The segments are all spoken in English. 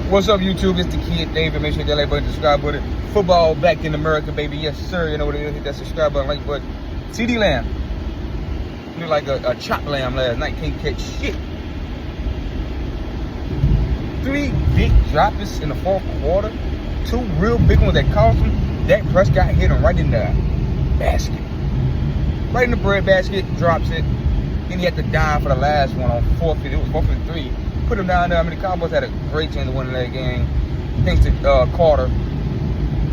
What's up, YouTube? It's the kid David. Make sure you hit that like button, subscribe button. Football back in America, baby. Yes, sir. You know what it is. Hit that subscribe button, like button. Ceedee Lamb. Looked like a chopped lamb last night. Can't catch shit. 3 big drops in the fourth quarter. 2 real big ones that cost him. Dak Prescott hit him right in the basket. Right in the bread basket. Drops it. Then he had to dive for the last one on 4th. It was 4th and 3. Put him down there. I mean, the Cowboys had a great chance of winning that game. Thanks to Carter.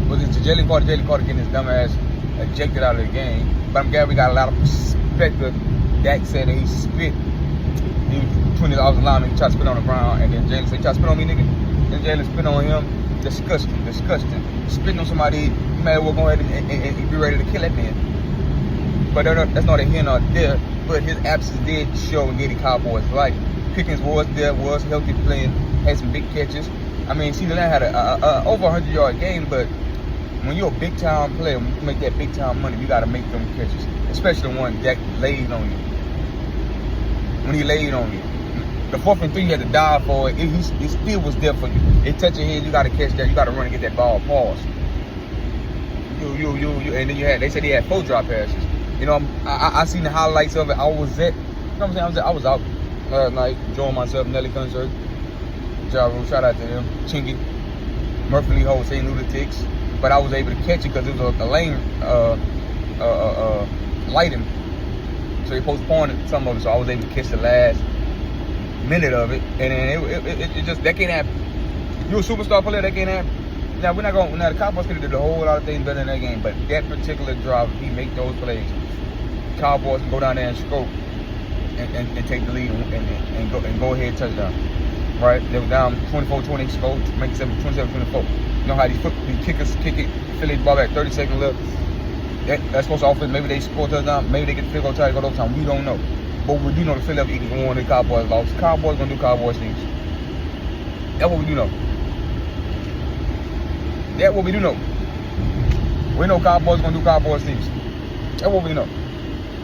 Was it to Jalen Carter? Jalen Carter getting his dumb ass ejected out of the game. But I'm glad we got a lot of perspective. Dak said that he spit. He was 20 offensive lineman. He tried to spit on the ground. And then Jalen said, "You try to spit on me, nigga?" And Jalen spit on him. Disgusting. Disgusting. Spitting on somebody, you might as well go ahead and be ready to kill that man. But that's not a here nor there. But his absence did show and get the Cowboys life. Pickens was there, was healthy playing, had some big catches. I mean, Ceedee Lamb had a over 100-yard game, but when you're a big-time player, when you make that big-time money, you got to make them catches, especially the one Dak laid on you. When he laid on you. The 4th and 3, you had to dive for it. He still was there for you. It touched your head, you got to catch that. You got to run and get that ball. Pause. And then they said he had 4 drop passes. You know, I seen the highlights of it. I was at, you know what I'm saying? I was out last night, enjoying myself, Nelly concert. Ja Rule, shout out to them. Chinky, Murphy Lee Holt, say lunatics. But I was able to catch it because it was a lane lighting. So they postponed some of it, so I was able to catch the last minute of it. And then it just, that can't happen. You a superstar player, that can't happen. Now, the Cowboys could have did a whole lot of things better in that game, but that particular drive, he make those plays. Cowboys can go down there and stroke. And take the lead and go ahead touchdown. Right? They were down 24-20, scored, make it 27-24. You know how these kickers kick it, Philly ball back 30 seconds left. That's supposed to offense. Maybe they score a touchdown, maybe they get the field goal, try to go to overtime. We don't know. But we do know the Philadelphia Eagles won, the Cowboys lost. Cowboys gonna do Cowboys things. That's what we do know. That's what we do know. We know Cowboys gonna do Cowboys things. That's what we know.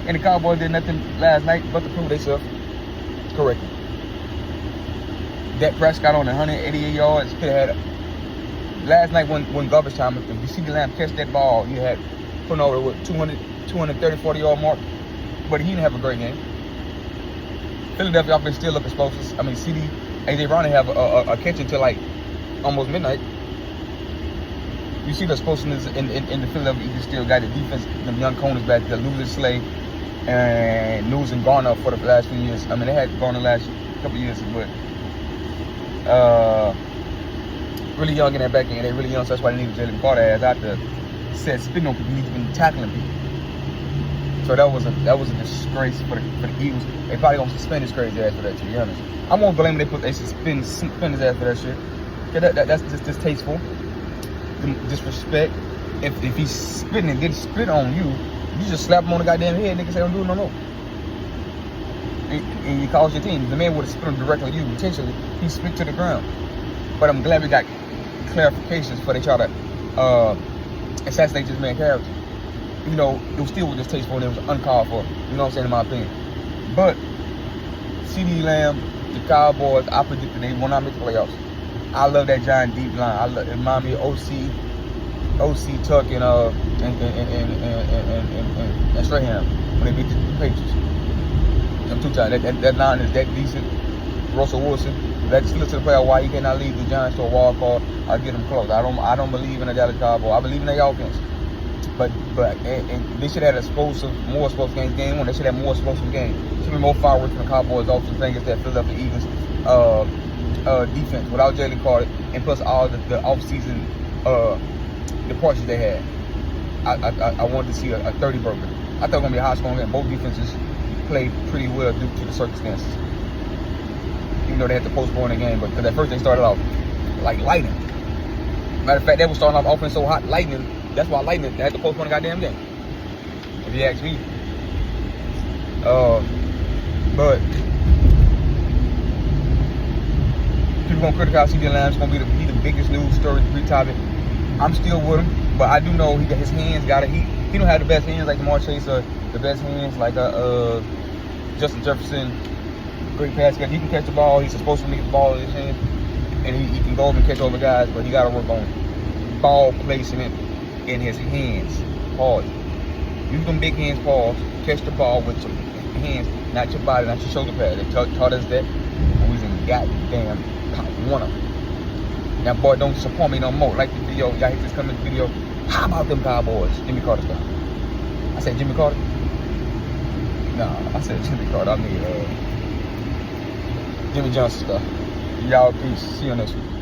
And the Cowboys did nothing last night but to prove themselves correctly. Dak Prescott on 188 yards. Could have had last night when garbage time, if you see the Lamb catch that ball, you had putting over with 230, 40-yard mark. But he didn't have a great game. Philadelphia offense still look explosive. I mean, Ceedee, A.J. Brown didn't have a catch until like almost midnight. You see the explosiveness in the Philadelphia Eagles still got the defense, the young corners back there, losing Slay and losing Garner for the last few years. I mean, they had Garner last couple of years, but really young in that back end. They really young, so that's why they needed Jalen Carter as out there. Said spitting on people, he's been tackling people. So that was a disgrace for the Eagles. They probably gonna suspend his crazy ass for that, to be honest. I won't blame them. They suspend his ass for that shit. That's just distasteful. Disrespect. If he's spitting and didn't spit on you, you just slap him on the goddamn head, nigga, say don't do it no more. And you cause your team. The man would have spit him directly on you, potentially. He spit to the ground. But I'm glad we got clarifications before they try to assassinate this man's character. You know, it was still distasteful and it was uncalled for. You know what I'm saying, in my opinion. But Ceedee Lamb, the Cowboys, I predicted they will not make the playoffs. I love that giant deep line. It reminds me of OC Tuck and Strahan when they beat the Patriots. Them 2 times. That line is that decent. Russell Wilson. Let's listen to the player why he cannot lead the Giants to a wild card. I'll get them close. I don't believe in the Dallas Cowboys. I believe in their offense. But they should have had more explosive games. Game 1, they should have more explosive games. Should be more fireworks from the Cowboys offense thing is that Philadelphia Eagles defense without Jalen Carter and plus all the off-season departures they had. I wanted to see a 30 burger. I thought it was going to be a high-scoring game. Both defenses played pretty well due to the circumstances. Even though they had to postpone the game, but because at first they started off like lightning. Matter of fact, they were starting off offense so hot, lightning. That's why lightning they had to postpone the goddamn game. If you ask me. But people gonna criticize Ceedee Lamb. It's gonna be the biggest news story, free topic. I'm still with him, but I do know he got his hands. He don't have the best hands like Jamar Chase or the best hands like Justin Jefferson. Great pass catcher. He can catch the ball. He's supposed to get the ball in his hands, and he can go over and catch all the guys, but he got to work on ball placement in his hands. Pause. Use them big hands, pause. Catch the ball with your hands, not your body, not your shoulder pad. They taught us that when we was in goddamn Pop Warner. Now, boy, don't disappoint me no more. Like the video, y'all hit this comment video. How about them Cowboys? Jimmy Carter stuff. I said Jimmy Carter? No, I said Jimmy Carter. I mean, Jimmy Johnson stuff. Y'all peace. See you on next week.